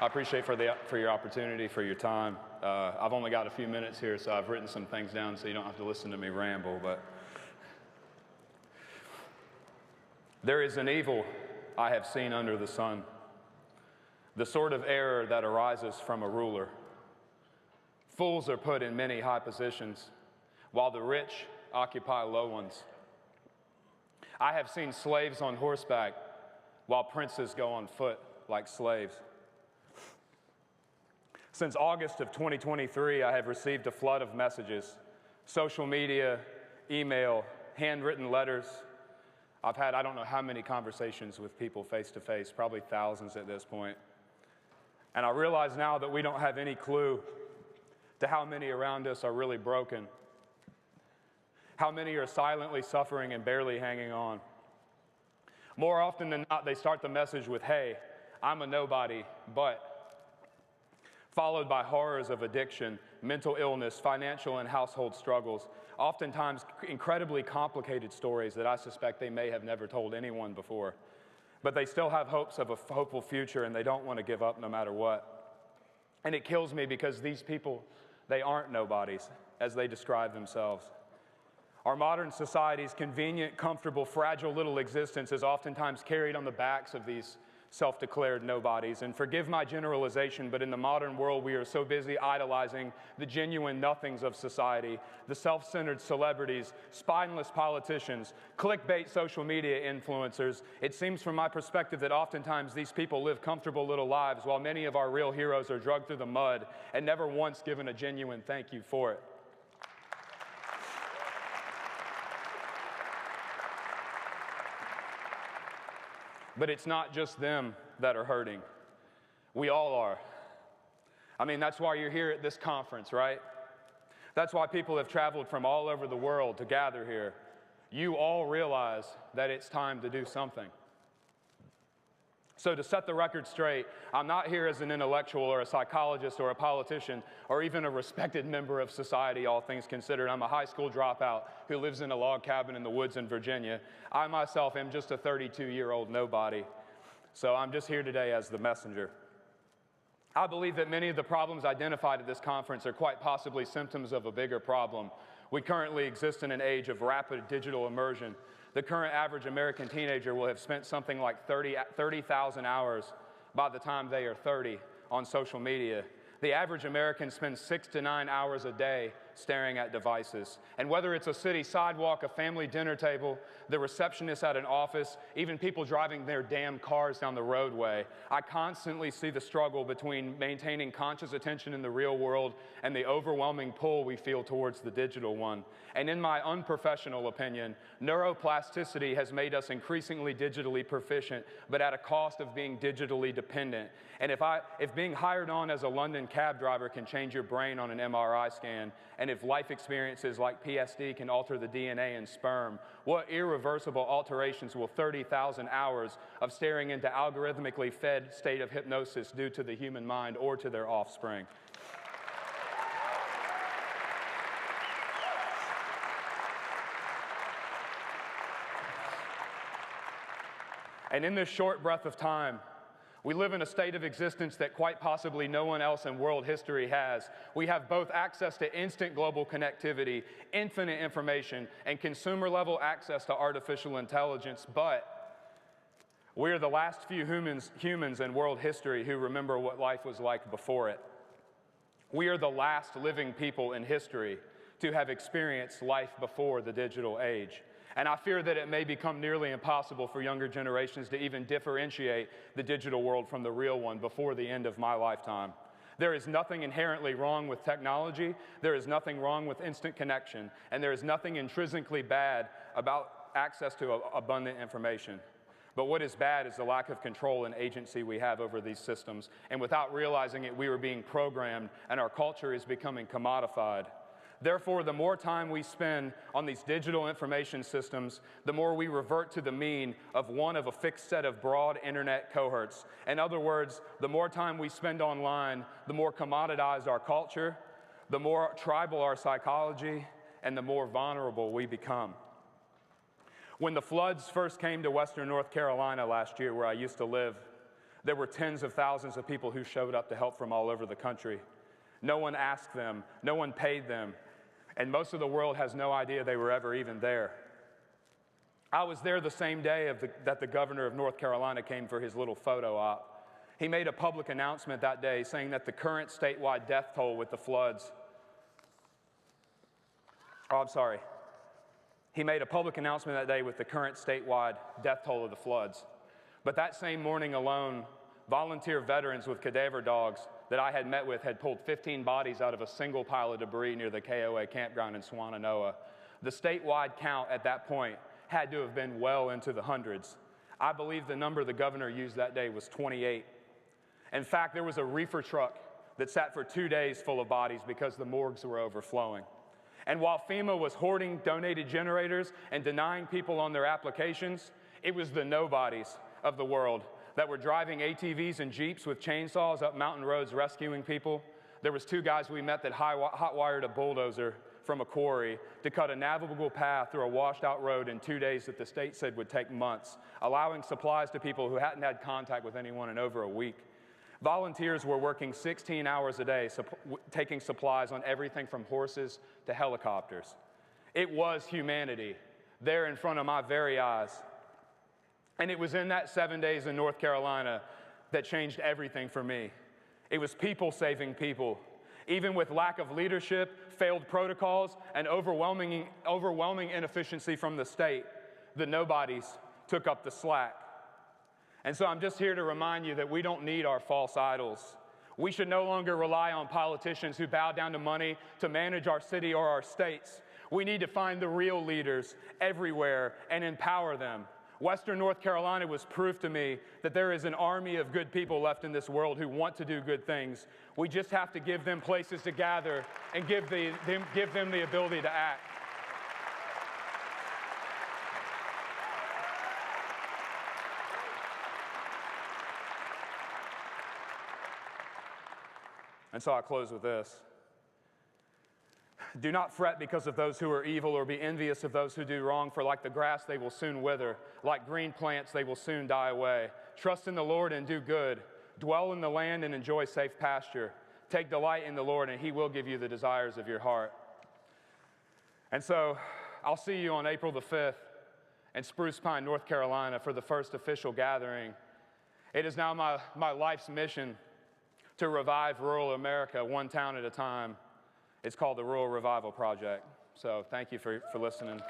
I appreciate for your opportunity, for your time. I've only got a few minutes here, so I've written some things down so you don't have to listen to me ramble. But there is an evil I have seen under the sun, the sort of error that arises from a ruler. Fools are put in many high positions, while the rich occupy low ones. I have seen slaves on horseback, while princes go on foot like slaves. Since August of 2023, I have received a flood of messages, social media, email, handwritten letters. I've had I don't know how many conversations with people face to face, probably thousands at this point. And I realize now that we don't have any clue to how many around us are really broken, how many are silently suffering and barely hanging on. More often than not, they start the message with, "Hey, I'm a nobody, but," followed by horrors of addiction, mental illness, financial and household struggles, oftentimes incredibly complicated stories that I suspect they may have never told anyone before. But they still have hopes of a hopeful future, and they don't want to give up no matter what. And it kills me because these people, they aren't nobodies, as they describe themselves. Our modern society's convenient, comfortable, fragile little existence is oftentimes carried on the backs of these self-declared nobodies. And forgive my generalization, but in the modern world, we are so busy idolizing the genuine nothings of society, the self-centered celebrities, spineless politicians, clickbait social media influencers. It seems from my perspective that oftentimes these people live comfortable little lives while many of our real heroes are dragged through the mud and never once given a genuine thank you for it. But it's not just them that are hurting. We all are. I mean, that's why you're here at this conference, right? That's why people have traveled from all over the world to gather here. You all realize that it's time to do something. So to set the record straight, I'm not here as an intellectual or a psychologist or a politician or even a respected member of society, all things considered. I'm a high school dropout who lives in a log cabin in the woods in Virginia. I myself am just a 32-year-old nobody. So I'm just here today as the messenger. I believe that many of the problems identified at this conference are quite possibly symptoms of a bigger problem. We currently exist in an age of rapid digital immersion. The current average American teenager will have spent something like 30,000 hours by the time they are 30 on social media. The average American spends 6 to 9 hours a day staring at devices. And whether it's a city sidewalk, a family dinner table, the receptionist at an office, even people driving their damn cars down the roadway, I constantly see the struggle between maintaining conscious attention in the real world and the overwhelming pull we feel towards the digital one. And in my unprofessional opinion, neuroplasticity has made us increasingly digitally proficient, but at a cost of being digitally dependent. And if being hired on as a London cab driver can change your brain on an MRI scan, and if life experiences like PSD can alter the DNA in sperm, what irreversible alterations will 30,000 hours of staring into algorithmically fed state of hypnosis do to the human mind or to their offspring? And in this short breath of time, we live in a state of existence that quite possibly no one else in world history has. We have both access to instant global connectivity, infinite information, and consumer-level access to artificial intelligence, but we're the last few humans in world history who remember what life was like before it. We are the last living people in history to have experienced life before the digital age. And I fear that it may become nearly impossible for younger generations to even differentiate the digital world from the real one before the end of my lifetime. There is nothing inherently wrong with technology, there is nothing wrong with instant connection, and there is nothing intrinsically bad about access to abundant information. But what is bad is the lack of control and agency we have over these systems, and without realizing it, we are being programmed, and our culture is becoming commodified. Therefore, the more time we spend on these digital information systems, the more we revert to the mean of one of a fixed set of broad internet cohorts. In other words, the more time we spend online, the more commoditized our culture, the more tribal our psychology, and the more vulnerable we become. When the floods first came to western North Carolina last year, where I used to live, There were tens of thousands of people who showed up to help from all over the country. No one asked them, no one paid them, and most of the world has no idea they were ever even there. I was there the same day that the governor of North Carolina came for his little photo op. He made a public announcement that day saying that the current statewide death toll with the floods, He made a public announcement that day with the current statewide death toll of the floods. But that same morning alone, volunteer veterans with cadaver dogs that I had met with had pulled 15 bodies out of a single pile of debris near the KOA campground in Swannanoa. The statewide count at that point had to have been well into the hundreds. I believe the number the governor used that day was 28. In fact, there was a reefer truck that sat for 2 days full of bodies because the morgues were overflowing. And while FEMA was hoarding donated generators and denying people on their applications, it was the nobodies of the world that were driving ATVs and Jeeps with chainsaws up mountain roads rescuing people. There was 2 guys we met that hot-wired a bulldozer from a quarry to cut a navigable path through a washed-out road in 2 days that the state said would take months, allowing supplies to people who hadn't had contact with anyone in over a week. Volunteers were working 16 hours a day, taking supplies on everything from horses to helicopters. It was humanity there in front of my very eyes. And it was in that 7 days in North Carolina that changed everything for me. It was people saving people. Even with lack of leadership, failed protocols, and overwhelming inefficiency from the state, the nobodies took up the slack. And so I'm just here to remind you that we don't need our false idols. We should no longer rely on politicians who bow down to money to manage our city or our states. We need to find the real leaders everywhere and empower them. Western North Carolina was proof to me that there is an army of good people left in this world who want to do good things. We just have to give them places to gather and give them the ability to act. And so I close with this. Do not fret because of those who are evil, or be envious of those who do wrong, for like the grass they will soon wither, like green plants they will soon die away. Trust in the Lord and do good. Dwell in the land and enjoy safe pasture. Take delight in the Lord, and He will give you the desires of your heart. And so I'll see you on April the 5th in Spruce Pine, North Carolina for the first official gathering. It is now my life's mission to revive rural America one town at a time. It's called the Rural Revival Project. So thank you for listening.